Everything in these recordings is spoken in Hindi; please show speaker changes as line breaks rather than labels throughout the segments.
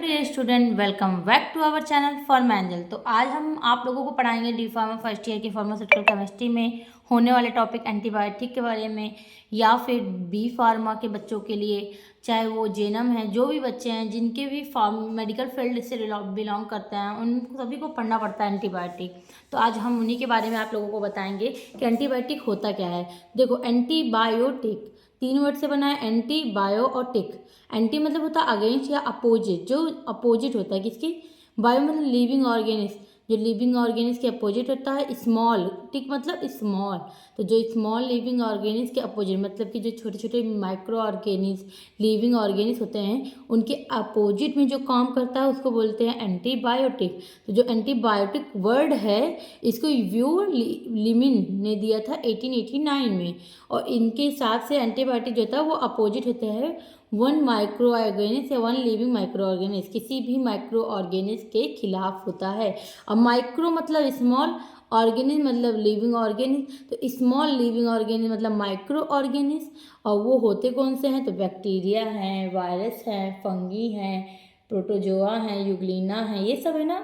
Dear student, welcome back to our channel फॉर्मेंजल। तो आज हम आप लोगों को पढ़ाएंगे डी फार्मा फर्स्ट ईयर की फार्मास्यूटिकल केमिस्ट्री में होने वाले टॉपिक एंटीबायोटिक के बारे में, या फिर बी फार्मा के बच्चों के लिए, चाहे वो जेनम है, जो भी बच्चे हैं जिनके भी मेडिकल फील्ड से बिलोंग करते हैं, उन सभी को पढ़ना पड़ता है एंटीबायोटिक। तो आज हम उन्हीं के बारे में आप लोगों को बताएंगे कि एंटीबायोटिक होता क्या है। देखो, एंटीबायोटिक 3 वर्ड से बना है, एंटी बायो और टिक। एंटी मतलब होता है अगेंस्ट या अपोजिट, जो अपोजिट होता है किसकी। बायो मतलब लिविंग ऑर्गेनिज, जो लिविंग ऑर्गेनिज के अपोजिट होता है। स्मॉल, टिक मतलब स्मॉल, तो जो स्मॉल लिविंग ऑर्गेनिज के अपोजिट मतलब कि जो छोटे छोटे माइक्रो ऑर्गेनिज लिविंग ऑर्गेनिज होते हैं, उनके अपोजिट में जो काम करता है उसको बोलते हैं एंटीबायोटिक। तो जो एंटीबायोटिक वर्ड है, इसको व्यू लिमिन ने दिया था 1889 में, और इनके हिसाब से एंटीबायोटिक जो होता है वो अपोजिट होता है वन माइक्रो ऑर्गेनिज या वन लिविंग माइक्रो ऑर्गेनिज, किसी भी माइक्रो ऑर्गेनिज के खिलाफ होता है। अब माइक्रो मतलब स्मॉल, ऑर्गेनिज मतलब लिविंग ऑर्गेनिज, तो स्मॉल लिविंग ऑर्गेनिज मतलब माइक्रो ऑर्गेनिज। और वो होते कौन से हैं, तो बैक्टीरिया हैं, वायरस हैं, फंगी हैं, प्रोटोजोआ है, यूग्लिना है, ये सब है ना।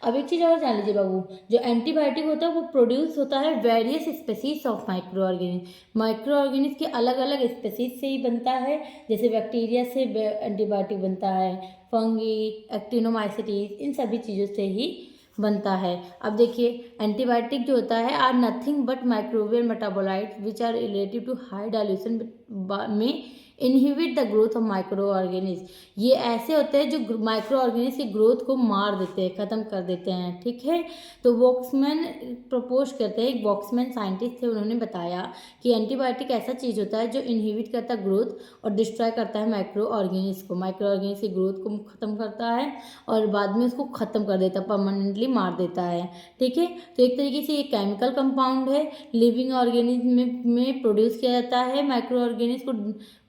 अब एक चीज़ और जान लीजिए बाबू, जो एंटीबायोटिक होता है वो प्रोड्यूस होता है various species of microorganisms. Microorganisms के अलग अलग स्पेसीज से ही बनता है। जैसे बैक्टीरिया से एंटीबायोटिक बनता है, फंगी, एक्टिनोमाइसिटीज, इन सभी चीज़ों से ही बनता है। अब देखिए, एंटीबायोटिक जो होता है are nothing but microbial metabolites which are relative to high dilution में inhibit the growth of microorganisms. ये ऐसे होते हैं जो माइक्रो ऑर्गेनिज की ग्रोथ को मार देते हैं, ख़त्म कर देते हैं, ठीक है। तो वॉक्समैन प्रपोज करते हैं, एक वॉक्समैन साइंटिस्ट थे, उन्होंने बताया कि एंटीबायोटिक ऐसा चीज़ होता है जो इनहिबिट करता है ग्रोथ और डिस्ट्रॉय करता है माइक्रो ऑर्गेनिज को, माइक्रो ऑर्गेनिज की ग्रोथ को ख़त्म करता है और बाद में उसको ख़त्म कर देता है, परमानेंटली मार देता है, ठीक है। तो एक तरीके से ये केमिकल कंपाउंड है, लिविंग ऑर्गेनिज्म में प्रोड्यूस किया जाता है माइक्रो ऑर्गेनिज को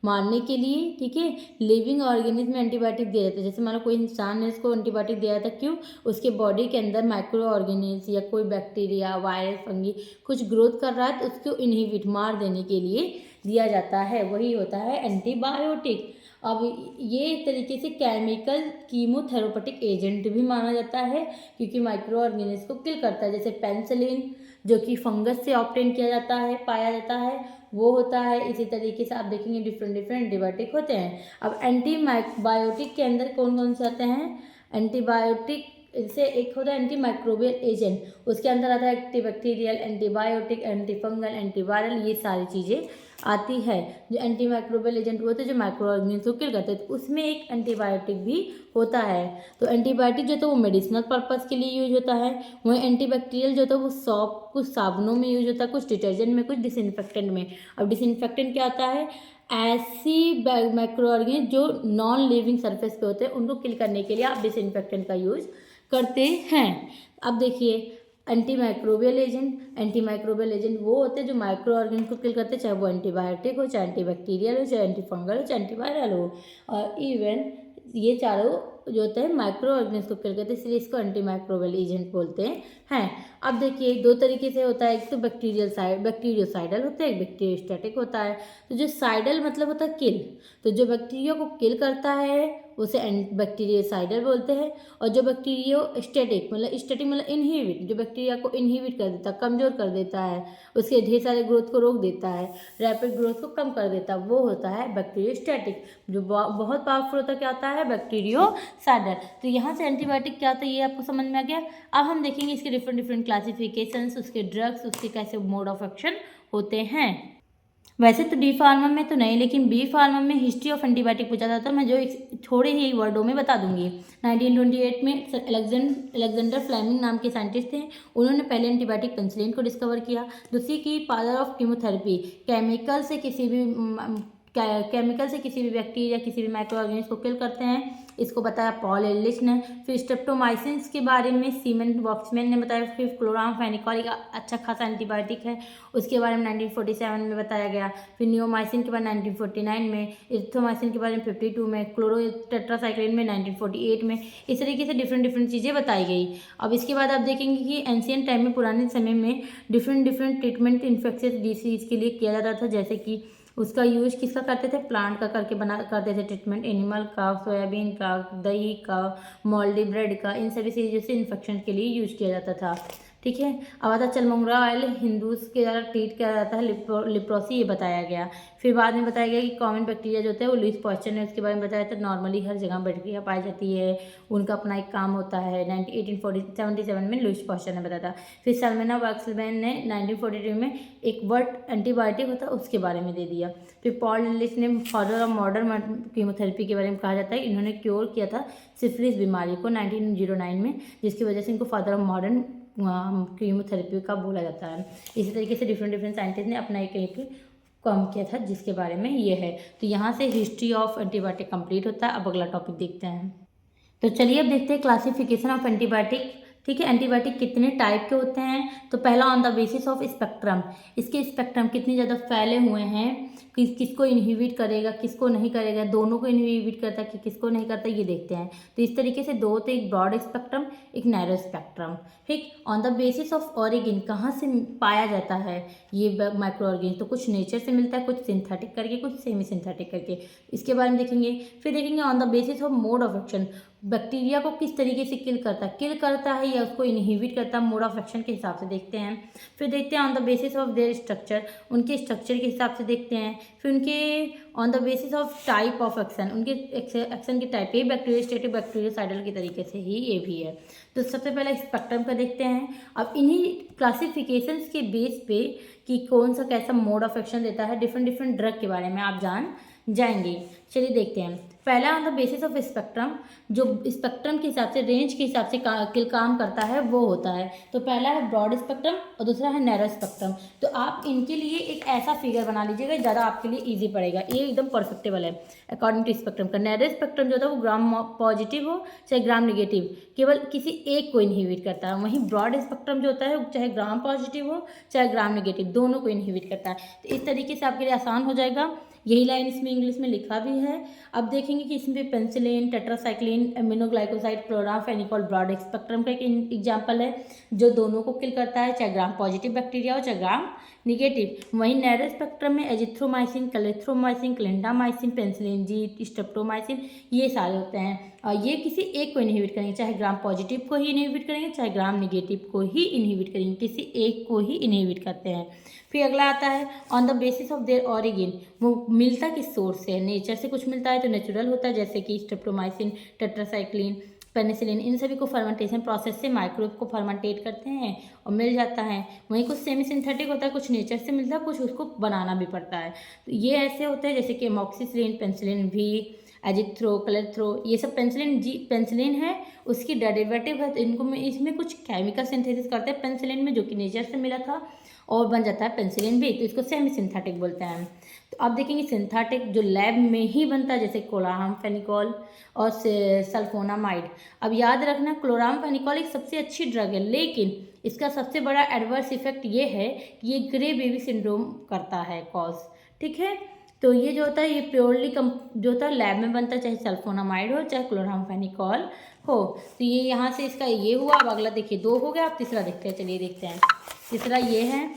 मारने के लिए, ठीक है। लिविंग ऑर्गेनिज्म में एंटीबायोटिक दिया जाता है, जैसे मान लो कोई इंसान है, इसको एंटीबायोटिक दिया जाता है, क्यों, उसके बॉडी के अंदर माइक्रो ऑर्गेनिज या कोई बैक्टीरिया, वायरस, फंगी कुछ ग्रोथ कर रहा है, तो उसको इनहिबिट मार देने के लिए दिया जाता है, वही होता है एंटीबायोटिक। अब ये एक तरीके से केमिकल कीमोथेरेपेटिक एजेंट भी माना जाता है, क्योंकि माइक्रो ऑर्गेनिज को किल करता है। जैसे पेनिसिलिन जो कि फंगस से ऑब्टेन किया जाता है, पाया जाता है, वो होता है। इसी तरीके से आप देखेंगे डिफरेंट डिफरेंट एंटीबायोटिक होते हैं। अब एंटीबायोटिक के अंदर कौन कौन से आते हैं, एंटीबायोटिक से एक होता है एंटी माइक्रोबियल एजेंट, उसके अंदर आता है एंटीबैक्टीरियल, एंटीबायोटिक, एंटीफंगल, एंटीवायरल, ये सारी चीज़ें आती है। जो एंटी माइक्रोबियल एजेंट होते हैं जो माइक्रो ऑर्गेनिज्म को किल करते हैं, तो उसमें एक एंटीबायोटिक भी होता है। तो एंटीबायोटिक जो होता है वो मेडिसिनल पर्पज़ के लिए यूज होता है, वहीं एंटीबैक्टीरियल जो होता है वो सॉप, कुछ साबुनों में यूज होता है, कुछ डिटर्जेंट में, कुछ डिसइंफेक्टेंट में। अब डिसइंफेक्टेंट क्या होता है, ऐसी माइक्रो ऑर्गेनिज्म जो नॉन लिविंग सरफेस पे होते हैं उनको किल करने के लिए आप डिसइंफेक्टेंट का यूज करते हैं। अब देखिए, एंटी माइक्रोबियल एजेंट वो होते हैं जो माइक्रो ऑर्गेनिज्म को किल करते हैं, चाहे वो एंटीबायोटिक हो, चाहे एंटीबैक्टीरियल हो, चाहे एंटीफंगल हो, चाहे एंटीवायरल हो, और इवन ये चारों जो होते हैं माइक्रो ऑर्गेनिज्म को किल करते हैं, इसलिए इसको एंटी माइक्रोबियल एजेंट बोलते हैं। अब देखिए, दो तरीके से होता है, एक तो बैक्टीरियोसाइडल होता है, एक बैक्टीरियोस्टैटिक होता है। तो जो साइडल मतलब होता है किल, तो जो बैक्टीरिया को किल करता है उसे बैक्टीरियोसाइडल बोलते हैं, और जो बैक्टीरियोस्टैटिक मतलब इनहिबिट, जो बैक्टीरिया को इनहिबिट कर देता है, कमज़ोर कर देता है, उसके ढेर सारे ग्रोथ को रोक देता है, रैपिड ग्रोथ को कम कर देता है, वो होता है बैक्टीरियोस्टैटिक। जो बहुत पावरफुल होता क्या होता है, बैक्टीरियोसाइडल। तो यहाँ से एंटीबायोटिक क्या होता है ये आपको समझ में आ गया। अब हम देखेंगे इसके डिफरेंट डिफरेंट क्लासिफिकेशंस, उसके ड्रग्स, उसके कैसे मोड ऑफ एक्शन होते हैं। वैसे तो डी फार्मा में तो नहीं, लेकिन बी फार्मा में हिस्ट्री ऑफ एंटीबायोटिक पूछा जाता है, मैं जो थोड़े ही वर्डों में बता दूंगी। 1928 में अलेक्जेंडर फ्लेमिंग नाम के साइंटिस्ट थे, उन्होंने पहले एंटीबायोटिक पेनिसिलिन को डिस्कवर किया। दूसरी की फादर ऑफ कीमोथेरेपी, केमिकल से किसी भी बैक्टीरिया, किसी भी माइक्रो ऑर्गेनिज्म को किल करते हैं, इसको बताया पॉल एलिश ने। फिर स्ट्रेप्टोमाइसिन के बारे में सीमन वॉक्समैन ने बताया। फिर क्लोरामफेनिकॉल एक अच्छा खासा एंटीबायोटिक है, उसके बारे में 1947 में बताया गया। फिर नियोमाइसिन के बारे में 1949 में, इरिथ्रोमाइसिन के बारे में 52 में, क्लोरोटेट्रासाइक्लिन में 1948 में। इस तरीके से डिफरेंट डिफरेंट चीज़ें बताई गई। अब इसके बाद आप देखेंगे कि एंशियंट टाइम में, पुराने समय में different different treatment infectious disease के लिए किया जाता था, जैसे कि उसका यूज किसका करते थे, प्लांट का करके करते थे ट्रीटमेंट, एनिमल का, सोयाबीन का, दही का, मोल्डी ब्रेड का, इन सभी चीज़ों से इन्फेक्शन के लिए यूज किया जाता था। ठीक है। अब आता चलमोंगरा ऑयल हिंदूज के द्वारा ट्रीट किया जाता है लिप्रोसी, ये बताया गया। फिर बाद में बताया गया कि कॉमन बैक्टीरिया जो होता है वो लुईस पॉस्चर ने उसके बारे में बताया था, नॉर्मली हर जगह बैक्टीरिया पाई जाती है, उनका अपना एक काम होता है। 1877 में लुईस पॉस्चर ने बताया था। फिर सल्मेना वैक्सलमैन ने 1942 में एक वर्ड एंटीबायोटिक होता है उसके बारे में दे दिया। फिर पॉल लिलिस ने फादर ऑफ मॉडर्न कीमोथेरेपी के बारे में कहा जाता है, इन्होंने क्योर किया था सिफिलिस बीमारी को 1909 में, जिसकी वजह से इनको फादर ऑफ मॉडर्न कीमोथेरेपी का बोला जाता है। इसी तरीके से डिफरेंट साइंटिस्ट ने अपना एक काम किया था जिसके बारे में ये है। तो यहाँ से हिस्ट्री ऑफ एंटीबायोटिक कंप्लीट होता है। अब अगला टॉपिक देखते हैं। तो चलिए अब देखते हैं क्लासिफिकेशन ऑफ एंटीबायोटिक। ठीक है, एंटीबायोटिक कितने टाइप के होते हैं। तो पहला on the basis of spectrum, इसके स्पेक्ट्रम कितनी ज़्यादा फैले हुए हैं, किसको इनहिबिट करेगा किसको नहीं करेगा, दोनों को इनहिबिट करता है कि किसको नहीं करता, ये देखते हैं। तो इस तरीके से दो होते, एक ब्रॉड स्पेक्ट्रम एक नैरो स्पेक्ट्रम। ठीक, on the basis of origin कहाँ से पाया जाता है ये माइक्रो ऑर्गेनिज्म, तो कुछ नेचर से मिलता है, कुछ सिंथेटिक करके, कुछ सेमी सिंथेटिक करके, इसके बारे में देखेंगे। फिर देखेंगे on the basis of mode of action, bacteria को किस तरीके से किल करता है या उसको इनहिबिट करता है, मोड ऑफ एक्शन के हिसाब से देखते हैं। फिर देखते हैं on the basis of their structure, उनके स्ट्रक्चर के हिसाब से देखते हैं। फिर उनके on the basis of type of action, उनके एक्शन की टाइप, ये बैक्टीरियोस्टेटिक बैक्टीरियोसाइडल के तरीके से ही ये भी है। तो सबसे पहले स्पेक्ट्रम का देखते हैं। अब इन्हीं क्लासिफिकेशंस के बेस पे कि कौन सा कैसा मोड ऑफ एक्शन देता है डिफरेंट ड्रग के बारे में आप जान जाएंगे। चलिए देखते हैं। पहला on the basis of spectrum, जो स्पेक्ट्रम के हिसाब से रेंज के हिसाब से काम करता है वो होता है। तो पहला है ब्रॉड स्पेक्ट्रम और दूसरा है नैरो स्पेक्ट्रम। तो आप इनके लिए एक ऐसा फिगर बना लीजिएगा, ज़्यादा आपके लिए इजी पड़ेगा, ये एकदम परफेक्टेबल है अकॉर्डिंग टू स्पेक्ट्रम का। नैरो स्पेक्ट्रम जो होता है वो ग्राम पॉजिटिव हो चाहे ग्राम निगेटिव, केवल किसी एक को इनहिबिट करता है। वहीं ब्रॉड स्पेक्ट्रम जो होता है चाहे ग्राम पॉजिटिव हो चाहे ग्राम निगेटिव, दोनों को इनहिबिट करता है। तो इस तरीके से आपके लिए आसान हो जाएगा। यही लाइन इसमें इंग्लिश में लिखा भी है। अब देखेंगे कि इसमें penicillin, tetracycline, aminoglycoside, chloramphenicol broad spectrum का एक एग्जाम्पल है जो दोनों को किल करता है, चाहे ग्राम पॉजिटिव बैक्टीरिया हो चाहे ग्राम निगेटिव। वहीं नैरो स्पेक्ट्रम में azithromycin, clarithromycin, clindamycin, penicillin G, streptomycin, ये सारे होते हैं। और ये किसी एक को इनहिबिट करेंगे, चाहे ग्राम पॉजिटिव को ही इनहिबिट करेंगे चाहे ग्राम निगेटिव को ही इनहिबिट करेंगे, किसी एक को ही इनहिबिट करते हैं। फिर अगला आता है on the basis of their origin, वो मिलता किस सोर्स से है, नेचर से कुछ मिलता है तो नेचुरल होता है, जैसे कि स्ट्रेप्टोमाइसिन, टेट्रासाइक्लिन, पेनिसिलिन, इन सभी को फर्मेंटेशन प्रोसेस से माइक्रोब को फर्मेंटेट करते हैं और मिल जाता है। वहीं कुछ सेमी सिंथेटिक होता है, कुछ नेचर से मिलता है, कुछ उसको बनाना भी पड़ता है। तो ये ऐसे होते हैं जैसे कि एमॉक्सिसिलिन, पेनिसिलिन भी, एजिथ्रो, क्लेथ्रो, ये सब पेनिसिलिन है उसकी डेरिवेटिव है। तो इनको इसमें कुछ केमिकल सिंथेसिस करते हैं पेनिसिलिन में, जो कि नेचर से मिला था और बन जाता है पेनिसिलिन भी, तो इसको सेमी सिंथेटिक बोलते हैं। तो आप देखेंगे सिंथेटिक जो लैब में ही बनता है, जैसे क्लोरामफेनिकोल और सल्फोनामाइड। अब याद रखना क्लोरामफेनिकोल एक सबसे अच्छी ड्रग है, लेकिन इसका सबसे बड़ा एडवर्स इफेक्ट ये है कि ये ग्रे बेबी सिंड्रोम करता है कॉज। ठीक है, तो ये जो होता है ये प्योरली जो होता है लैब में बनता है, चाहे सल्फोनामाइड हो चाहे क्लोरामफेनिकोल हो। तो ये यहाँ से इसका ये हुआ। अब अगला देखिए, 2 हो गया, अब तीसरा देखते हैं। चलिए देखते हैं तीसरा, ये है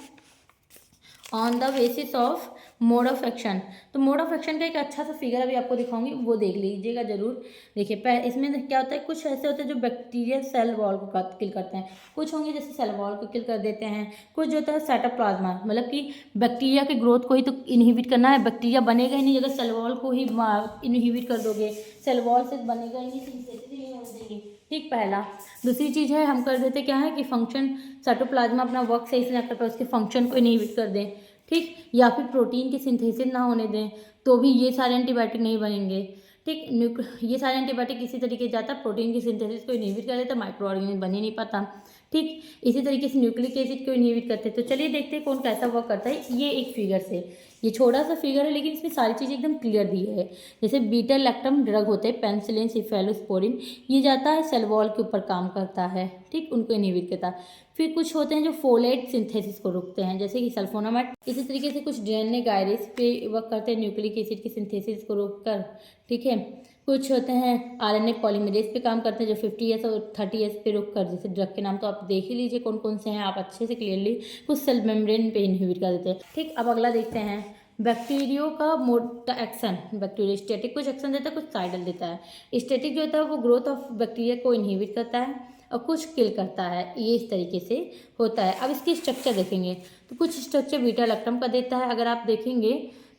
on the basis of mode of action. तो मोड ऑफ एक्शन का एक अच्छा सा फिगर अभी आपको दिखाऊंगी, वो देख लीजिएगा जरूर। देखिए इसमें क्या होता है, कुछ ऐसे होते हैं जो बैक्टीरिया सेल वॉल को किल करते हैं, कुछ होंगे जैसे सेल वॉल को किल कर देते हैं, कुछ जो होता है साइटोप्लाज्मा, मतलब कि बैक्टीरिया के ग्रोथ को ही तो इनहिबिट करना है, बैक्टीरिया बनेगा ही नहीं अगर सेल वॉल को ही इनहिबिट कर दोगे, सेल वॉल से बनेगा ही नहीं। ठीक, पहला। दूसरी चीज़ है हम कर देते क्या है कि फंक्शन साइटोप्लाज्मा अपना वर्क सही से ना कर पाए, उसके फंक्शन को इनहिबिट कर दें। ठीक, या फिर प्रोटीन की सिंथेसिस ना होने दें, तो भी ये सारे एंटीबायोटिक नहीं बनेंगे। ठीक, ये सारे एंटीबायोटिक इसी तरीके से जाता है, प्रोटीन की सिंथेसिस को इनहिबिट कर देता, माइक्रो ऑर्गेनिज्म बन ही नहीं पाता। ठीक, इसी तरीके से न्यूक्लिक एसिड को इनहिबिट करते हैं। तो चलिए देखते हैं कौन कैसा वर्क करता है। ये एक फिगर से, ये छोटा सा फिगर है लेकिन इसमें सारी चीज़ें एकदम क्लियर दी है। जैसे बीटा लैक्टम ड्रग होते हैं पेनिसिलिन, सिफेलोस्पोरिन, ये जाता है सेल वॉल के ऊपर काम करता है। ठीक, उनको इनहिबिट करता है। फिर कुछ होते हैं जो फोलेट सिंथेसिस को रोकते हैं, जैसे कि सल्फोनामाइड। इसी तरीके से कुछ डीएनए गायरेज पे वर्क करते हैं, न्यूक्लिक एसिड की सिंथेसिस को रोककर। ठीक है, कुछ होते हैं आरएनए पॉलीमरेज पे काम करते हैं जो 50S और 30S पे रुक कर, जैसे ड्रग के नाम तो आप देख ही लीजिए कौन कौन से हैं, आप अच्छे से क्लियरली। कुछ सेल मेम्ब्रेन पे इनहिबिट कर देते हैं। ठीक, अब अगला देखते हैं बैक्टीरियो का मोड एक्शन, बैक्टीरिया स्टैटिक कुछ एक्शन देता है, कुछ साइडल देता है। स्टैटिक जो होता है वो ग्रोथ ऑफ बैक्टीरिया को इनहिबिट करता है और कुछ किल करता है, ये इस तरीके से होता है। अब इसकी स्ट्रक्चर देखेंगे तो कुछ स्ट्रक्चर बीटा लैक्टम का देता है। अगर आप देखेंगे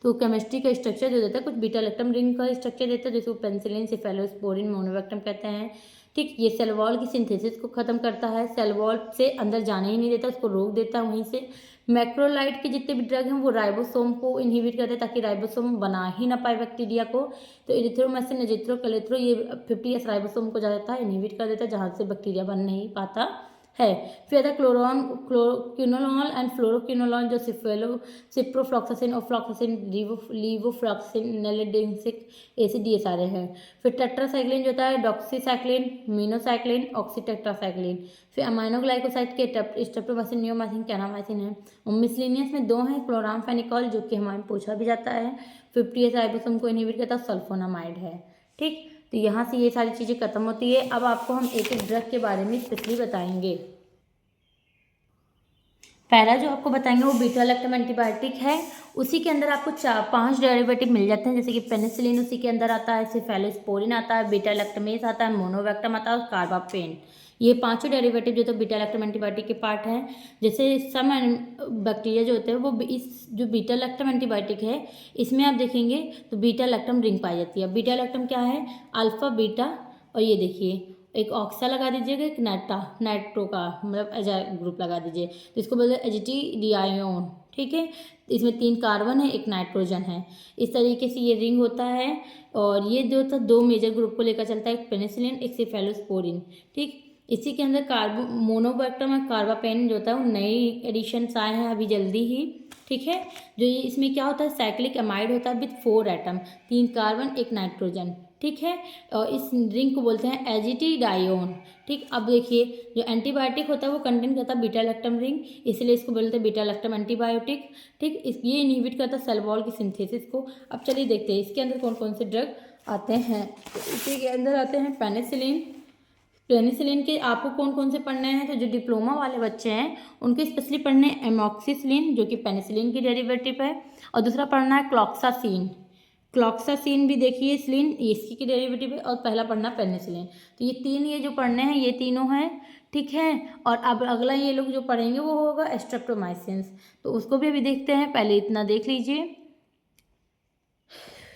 तो केमिस्ट्री का स्ट्रक्चर जो देता है कुछ बीटा लैक्टम रिंग का स्ट्रक्चर देता है, जिसको पेनिसिलिन, सेफेलोस्पोरिन, मोनोबैक्टम कहते हैं। ठीक, ये सेल वॉल की सिंथेसिस को ख़त्म करता है, सेल वॉल से अंदर जाने ही नहीं देता, उसको रोक देता है वहीं से। मैक्रोलाइड के जितने भी ड्रग हैं वो राइबोसोम को इनहिबिट करते हैं ताकि राइबोसोम बना ही ना पाए बैक्टीरिया को। तो इरिथ्रोमाइसिन, एजिथ्रो, कलेथ्रो ये 50S राइबोसोम को जाता है इनहिबिट कर देता है, जहाँ से बैक्टीरिया बन नहीं पाता है। फिर आता है क्विनोलॉल एंड फ्लोरोक्विनोलॉल, जो सिप्रोफ्लॉक्सासिन, ऑफ्लॉक्सासिन, लीवोफ्लॉक्सासिन, नेलिडिंसिक एसिड, ये सारे हैं। फिर टेट्रासाइक्लिन जो होता है डॉक्सीसाइक्लिन, मीनोसाइक्लिन, ऑक्सीटेट्रासाइक्लिन। फिर अमाइनो ग्लाइकोसाइड के स्ट्रेप्टोमाइसिन, नियोमाइसिन, कैनामाइसिन है। और मिसलिनियस में 2 हैं, क्लोरामफेनिकॉल जो कि हमारे पूछा भी जाता है, 50S राइबोसोम को इनहिबिट करता है, सल्फोनामाइड है। ठीक, तो यहाँ से ये सारी चीज़ें खत्म होती है। अब आपको हम एक एक ड्रग के बारे में स्पेशली बताएंगे। पहला जो आपको बताएंगे वो बीटा लैक्टम एंटीबायोटिक है। उसी के अंदर आपको 5 डेरिवेटिव मिल जाते हैं, जैसे कि पेनिसिलिन उसी के अंदर आता है, सेफेलोस्पोरिन आता है, बीटा लैक्टमेज आता है, मोनोवैक्टम आता है और कार्बापेन। ये 5 डेरिवेटिव जो तो बीटा लैक्टम एंटीबायोटिक के पार्ट हैं। जैसे सम बैक्टीरिया जो होते हैं वो इस जो बीटा लैक्टम एंटीबायोटिक है इसमें आप देखेंगे तो बीटा लैक्टम रिंग पाई जाती है। बीटा लैक्टम क्या है, अल्फा बीटा, और ये देखिए एक ऑक्सा लगा दीजिएगा, एक नाइट्रो का मतलब एजाइल ग्रुप लगा दीजिए, तो इसको बोलते हैं एजिटिडियायोन। ठीक है, इसमें 3 कार्बन है, एक नाइट्रोजन है। इस तरीके से ये रिंग होता है और ये जो था 2 मेजर ग्रुप को लेकर चलता है, एक पेनिसिलिन, एक सेफेलोस्पोरिन। ठीक, इसी के अंदर मोनोबैक्टम और कार्बापेन जो होता है वो नई एडिशंस आए हैं अभी जल्दी ही। ठीक है, जो ये इसमें क्या होता है, साइक्लिक अमाइड होता है विथ 4 एटम, 3 कार्बन, एक नाइट्रोजन। ठीक है, और इस रिंग को बोलते हैं एजिटिडायोन। ठीक, अब देखिए जो एंटीबायोटिक होता है वो कंटेन करता है बीटा लैक्टम रिंग, इसलिए इसको बोलते हैं बीटा लैक्टम एंटीबायोटिक। ठीक, ये इनहिबिट करता है सेल वॉल की सिंथेसिस को। अब चलिए देखते हैं इसके अंदर कौन कौन से ड्रग आते हैं। तो इसी के अंदर आते हैं पेनिसिलिन। पेनिसिलिन के आपको कौन कौन से पढ़ने हैं, तो जो डिप्लोमा वाले बच्चे हैं उनको स्पेशली पढ़ने हैं एमॉक्सिसिलिन जो कि पेनिसिलिन की डेरिवेटिव है, और दूसरा पढ़ना है क्लॉक्सासिन। क्लॉक्सासिन भी देखिए सिलिन इसकी की डेरिवेटिव है, और पहला पढ़ना पेनिसिलिन। तो ये 3 ये जो पढ़ने हैं ये तीनों हैं। ठीक है, और अब अगला ये लोग जो पढ़ेंगे वो होगा स्ट्रेप्टोमाइसिन, तो उसको भी अभी देखते हैं। पहले इतना देख लीजिए,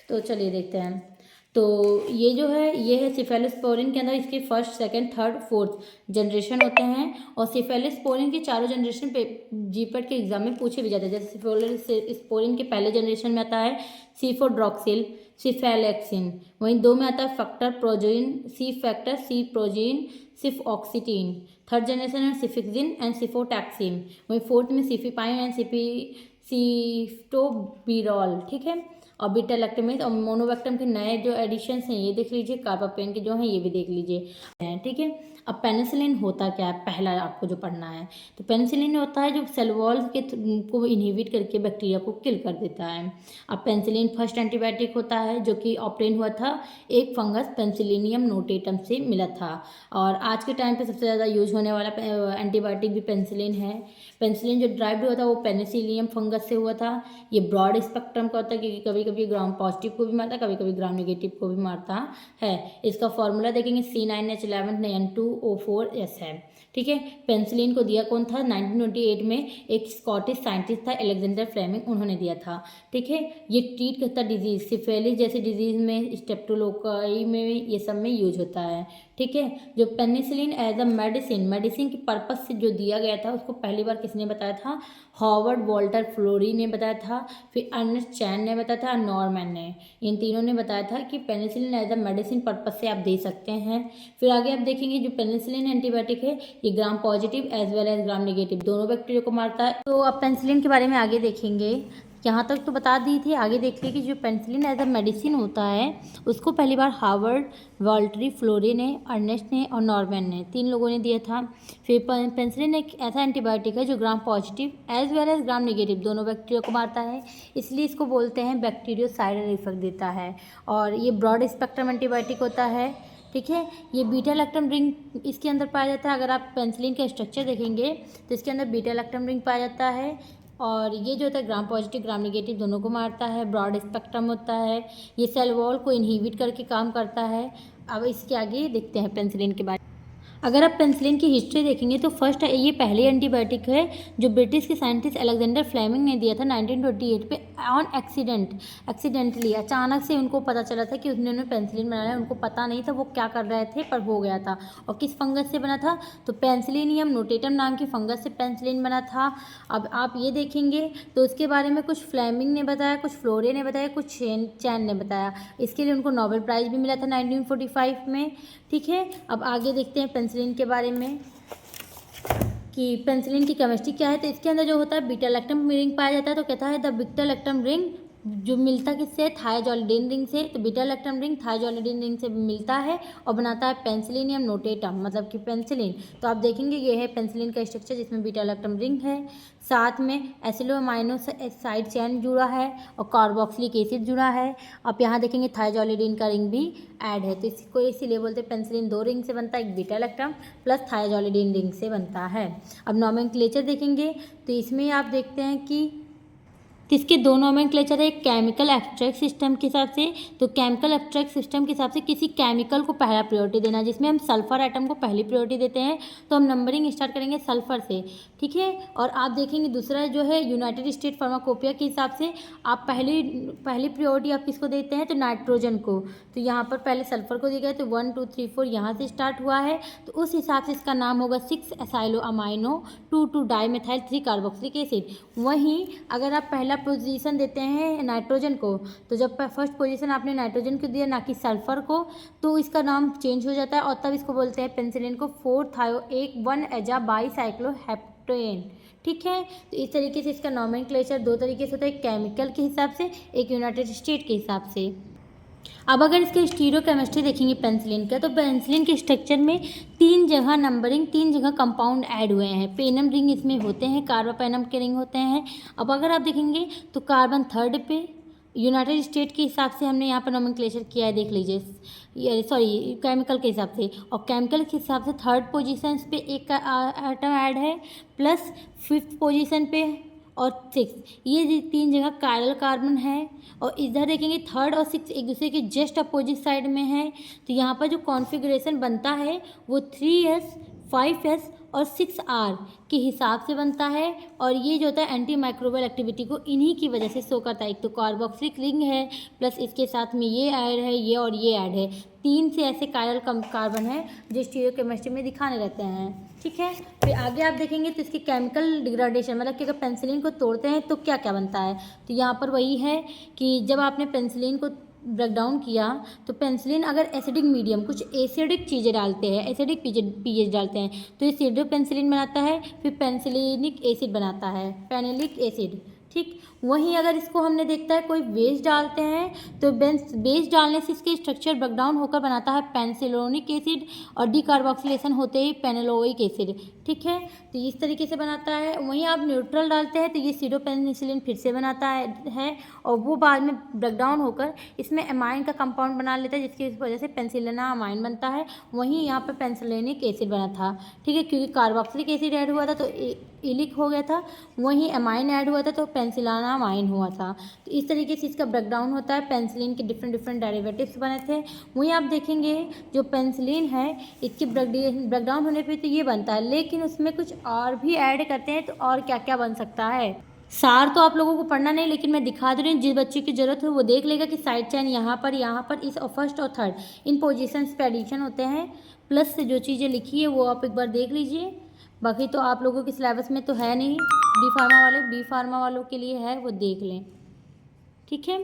तो चलिए देखते हैं। तो ये जो है ये है सेफेलोस्पोरिन के अंदर इसके first, second, third, fourth generation होते हैं। और सेफेलोस्पोरिन के चारों जनरेशन पे जीपेट के एग्जाम में पूछे भी जाते हैं। जैसे सेफेलोस्पोरिन के पहले जनरेशन में आता है सिफोड्रॉक्सिल, सिफेलेक्सिन। वहीं 2 में आता है फैक्टर प्रोजोइन, सी फैक्टर, सी प्रोजीन, सिफऑक्सीटीन। थर्ड जनरेशन में सिफिक्सिन एंड सिफोटैक्सिन। वहीं 4th में सिफिपाइन एंड सिफ्टोबिरॉल। ठीक है, और बीटा लैक्टमेज और मोनोवैक्टम के नए जो एडिशंस हैं ये देख लीजिए, कार्बापेन के जो हैं ये भी देख लीजिए। ठीक है, अब पेनिसिलिन होता क्या है, पहला आपको जो पढ़ना है, तो पेनिसिलिन होता है जो सेल वॉल के को इनहिबिट करके बैक्टीरिया को किल कर देता है। अब पेनिसिलिन फर्स्ट एंटीबायोटिक होता है जो कि ऑब्टेन हुआ था एक फंगस पेनिसिलिनियम नोटेटम से मिला था। और आज के टाइम पे सबसे ज़्यादा यूज होने वाला एंटीबायोटिक भी पेनिसिलिन है। पेनिसिलिन जो ड्राइव्ड हुआ था वो पेनिसिलियम फंगस से हुआ था। ये ब्रॉड स्पेक्ट्रम का होता है क्योंकि कभी कभी ग्राम पॉजिटिव को भी मारता है, कभी कभी ग्राम नेगेटिव को भी मारता है। इसका फॉर्मूला देखेंगे C9H11N2O4S है। ठीक है, पेनिसिलिन को दिया कौन था, 1928 में एक स्कॉटिश साइंटिस्ट था एलेक्जेंडर फ्लेमिंग, उन्होंने दिया था। ठीक है, ये ट्रीट करता डिजीज सिफिलिस जैसे डिजीज में, स्टेप्टोकोकाई में, ये सब में यूज होता है। ठीक है, जो पेनिसिलिन एज अ मेडिसिन के पर्पस से जो दिया गया था उसको पहली बार किसने बताया था, हॉवर्ड वॉल्टर फ्लोरी ने बताया था, फिर अर्नेस्ट चैन ने बताया था, नॉर्मैन ने, इन तीनों ने बताया था कि penicillin as a medicine purpose से आप दे सकते हैं। फिर आगे आप देखेंगे जो पेनिसिलिन एंटीबायोटिक है ये gram positive as well as gram negative दोनों बैक्टीरिया को मारता है। तो अब पेनिसिलिन के बारे में आगे देखेंगे, यहाँ तक तो बता दी थी, आगे देखिए कि जो पेनिसिलिन एज अ मेडिसिन होता है उसको पहली बार हार्वर्ड, वॉल्टरी फ्लोरी ने, अर्नेस्ट ने और नॉर्मैन ने 3 लोगों ने दिया था। फिर पेनिसिलिन एक ऐसा एंटीबायोटिक है जो gram positive as well as gram negative दोनों बैक्टीरिया को मारता है, इसलिए इसको बोलते हैं बैक्टीरियोसाइडल इफेक्ट देता है। और ये ब्रॉड स्पेक्ट्रम एंटीबायोटिक होता है। ठीक है, ये बीटा लैक्टम रिंग इसके अंदर पाया जाता है। अगर आप पेनिसिलिन का स्ट्रक्चर देखेंगे तो इसके अंदर बीटा लैक्टम रिंग पाया जाता है, और ये जो होता है ग्राम पॉजिटिव ग्राम नेगेटिव दोनों को मारता है। ब्रॉड स्पेक्ट्रम होता है, ये सेल वॉल को इनहिबिट करके काम करता है। अब इसके आगे देखते हैं पेनिसिलिन के बारे में। अगर आप पेनिसिलिन की हिस्ट्री देखेंगे तो फर्स्ट ये पहली एंटीबायोटिक है जो ब्रिटिश के साइंटिस्ट अलेक्जेंडर फ्लेमिंग ने दिया था 1928 पे ऑन एक्सीडेंटली। अचानक से उनको पता चला था कि उन्होंने पेनिसिलिन बनाया, उनको पता नहीं था वो क्या कर रहे थे पर हो गया था। और किस फंगस से बना था? तो पेनिसिलिनियम नोटेटम नाम की फंगस से पेनिसिलिन बना था। अब आप ये देखेंगे तो उसके बारे में कुछ फ्लेमिंग ने बताया, कुछ फ्लोरे ने बताया, कुछ चैन ने बताया। इसके लिए उनको नोबेल प्राइज़ भी मिला था 1945 में। ठीक है, अब आगे देखते हैं पेनिसिलिन के बारे में कि पेनिसिलिन की केमिस्ट्री क्या है। तो इसके अंदर जो होता है बीटा लैक्टम रिंग पाया जाता है। तो कहता है द बीटा लैक्टम रिंग जो मिलता किससे? थायोजोलिडीन रिंग से। तो बीटा लैक्टम रिंग थायोजोलिडीन रिंग से मिलता है और बनाता है पेनिसिलिनियम नोटेटम, मतलब कि पेनिसिलिन। तो आप देखेंगे ये है पेनिसिलिन का स्ट्रक्चर जिसमें बीटा लैक्टम रिंग है, साथ में एसिडोअमाइनो साइड चेन जुड़ा है और कार्बोक्सिलिक एसिड जुड़ा है। आप यहाँ देखेंगे थायोजोलिडीन का रिंग भी ऐड है। तो इसको इसीलिए बोलते हैं पेनिसिलिन दो रिंग से बनता है, एक बीटा लैक्टम प्लस थायोजोलिडीन रिंग से बनता है। अब नोमेनक्लेचर देखेंगे तो इसमें आप देखते हैं कि किसके दो नोमेनक्लेचर है, एक केमिकल एब्स्ट्रैक्ट सिस्टम के हिसाब से। तो केमिकल एब्स्ट्रैक्ट सिस्टम के हिसाब से किसी केमिकल को पहला प्रायोरिटी देना, जिसमें हम सल्फर एटम को पहली प्रायोरिटी देते हैं। तो हम नंबरिंग स्टार्ट करेंगे सल्फर से, ठीक है। और आप देखेंगे दूसरा जो है यूनाइटेड स्टेट फार्माकोपिया के हिसाब से आप पहली प्रायोरिटी आप किसको देते हैं? तो नाइट्रोजन को। तो यहाँ पर पहले सल्फर को दिया गया, तो 1 2 3 4 यहाँ से स्टार्ट हुआ है। तो उस हिसाब से इसका नाम होगा 6 एसाइलो अमाइनो 2 डाईमेथाइल 3 कार्बोक्सिलिक एसिड। वहीं अगर आप पहला पोजीशन देते हैं नाइट्रोजन को, तो जब फर्स्ट पोजीशन आपने नाइट्रोजन को दिया ना कि सल्फर को, तो इसका नाम चेंज हो जाता है और तब इसको बोलते हैं पेनिसिलिन को 4-थायो-1 एजा बाईसाइक्लोहेप्टेन। ठीक है, तो इस तरीके से इसका नोमेनक्लेचर दो तरीके से होता है, एक केमिकल के हिसाब से, एक यूनाइटेड स्टेट के हिसाब से। अब अगर इसके स्टीरियोकेमिस्ट्री देखेंगे पेनिसिलिन का, तो पेनिसिलिन के स्ट्रक्चर में 3 जगह नंबरिंग, 3 जगह कंपाउंड ऐड हुए हैं। पेनम रिंग इसमें होते हैं, कार्बोपेनम के रिंग होते हैं। अब अगर आप देखेंगे तो कार्बन 3rd पे यूनाइटेड स्टेट के हिसाब से हमने यहाँ पर नोमेनक्लेचर किया है, देख लीजिए, ये सॉरी केमिकल के हिसाब से। और केमिकल के हिसाब से 3rd पोजीशन पे एक आइटम ऐड है, प्लस 5th पोजीशन पे और 6th, ये 3 जगह कायरल कार्बन है। और इधर देखेंगे 3rd और 6th एक दूसरे के जस्ट अपोजिट साइड में है। तो यहाँ पर जो कॉन्फ़िगरेशन बनता है वो 3s 5s और 6r के हिसाब से बनता है। और ये जो होता है एंटी माइक्रोबियल एक्टिविटी को इन्हीं की वजह से शो करता है। एक तो कार्बोक्सिलिक रिंग है, प्लस इसके साथ में ये ऐड है, ये और ये ऐड है। 3 से ऐसे कायरल कार्बन है जो स्टीरियोकेमिस्ट्री में दिखाने रहते हैं। ठीक है, फिर आगे आप देखेंगे तो इसकी केमिकल डिग्रेडेशन, मतलब कि अगर पेनिसिलिन को तोड़ते हैं तो क्या क्या बनता है। तो यहाँ पर वही है कि जब आपने पेनिसिलिन को ब्रेक डाउन किया तो पेनिसिलिन अगर एसिडिक मीडियम, कुछ एसिडिक चीज़ें डालते हैं, एसिडिक पीएच डालते हैं, तो ये सीडो पेनिसिलिन बनाता है, फिर पेनिसिलिनिक एसिड बनाता है, पेनिलिक एसिड। ठीक, वहीं अगर इसको हमने देखता है कोई बेस डालते हैं तो बेस डालने से इसके स्ट्रक्चर ब्रेकडाउन होकर बनाता है पेनिसिलोनिक एसिड और डीकार्बोक्सिलेशन होते ही पेनिलोइक एसिड। ठीक है, तो इस तरीके से बनाता है। वहीं आप न्यूट्रल डालते हैं तो ये सीडोपेनिसिलिन फिर से बनाता है और वो बाद में ब्रेकडाउन होकर इसमें अमाइन का कंपाउंड बना लेता है, जिसकी वजह से पेनिसिलिना अमाइन बनता है। वहीं यहाँ पर पेनिसिलिनिक एसिड बना था। ठीक है, क्योंकि कार्बोक्सिलिक एसिड ऐड हुआ था तो इलिक हो गया था, वहीं अमाइन ऐड हुआ था तो पेनिसिलाना अमाइन हुआ था। तो इस तरीके से इसका ब्रेकडाउन होता है। पेनिसिलिन के डिफरेंट डेरिवेटिव्स बने थे। वहीं आप देखेंगे जो पेनिसिलिन है इसके ब्रेकडाउन होने पे तो ये बनता है, लेकिन उसमें कुछ और भी ऐड करते हैं। तो और क्या क्या बन सकता है, सार तो आप लोगों को पढ़ना नहीं, लेकिन मैं दिखा दे रही हूँ। जिस बच्चे की ज़रूरत हो वो देख लेगा कि साइड चेन यहाँ पर इस फर्स्ट और थर्ड इन पोजीशंस पे एडिशन होते हैं। प्लस से जो चीज़ें लिखी है वो आप एक बार देख लीजिए। बाकी तो आप लोगों के सिलेबस में तो है नहीं, डी फार्मा वालों के लिए है, वो देख लें। ठीक है,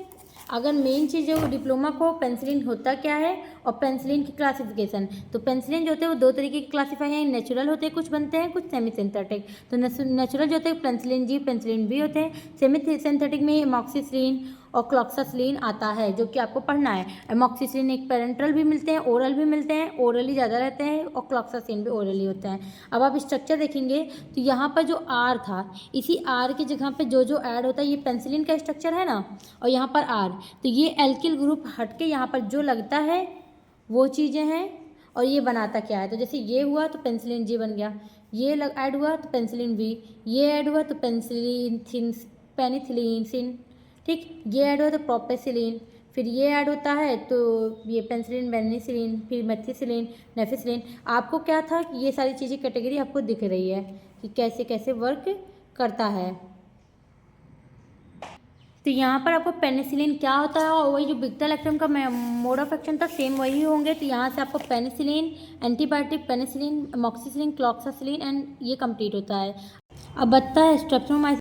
अगर मेन चीज़ है वो डिप्लोमा को पेनिसिलिन होता क्या है और पेनिसिलिन की क्लासिफिकेशन। तो पेनिसिलिन जो होते हैं वो दो तरीके के क्लासीफाई हैं, नेचुरल होते हैं कुछ बनते हैं, कुछ सेमी सिंथेटिक। तो नेचुरल जो होते हैं पेनिसिलिन जी पेनिसिलिन बी होते हैं। सेमी सिंथेटिक में एमॉक्सिसिलिन और क्लॉक्सासिलिन आता है, जो कि आपको पढ़ना है। एमॉक्सिसिलिन एक पेरेंटल भी मिलते हैं, ओरल भी मिलते हैं, ओरली ज़्यादा रहते हैं, और क्लॉक्सासिलिन भी ओरली होते हैं। अब आप स्ट्रक्चर देखेंगे तो यहाँ पर जो आर था, इसी आर की जगह पे जो ऐड होता है ये पेनिसिलिन का स्ट्रक्चर है ना, और यहाँ पर आर, तो ये एल्किल ग्रुप हट के यहाँ पर जो लगता है वो चीज़ें हैं, और ये बनाता क्या है। तो जैसे ये हुआ तो पेनिसिलिन जी बन गया, ये ऐड हुआ तो पेनिसिलिन वी, ये ऐड हुआ तो पेनिथिलिन, ठीक, ये ऐड हुआ तो प्रोपेसिलिन, फिर ये ऐड होता है तो ये पेनिसिलिन, बेनिसिलिन, फिर मेथिसिलिन, नेफिसिलिन। आपको क्या था कि ये सारी चीज़ें कैटेगरी आपको दिख रही है कि कैसे कैसे वर्क करता है। तो यहाँ पर आपको पेनिसिलिन क्या होता है और वही जो बीटा लैक्टम का मोड ऑफ एक्शन था सेम वही होंगे। तो यहाँ से आपको penicillin, antibiotic, penicillin, amoxicillin, cloxacillin and ये कंप्लीट होता है। अब बचता है स्ट्रेप्टोमाइसिन।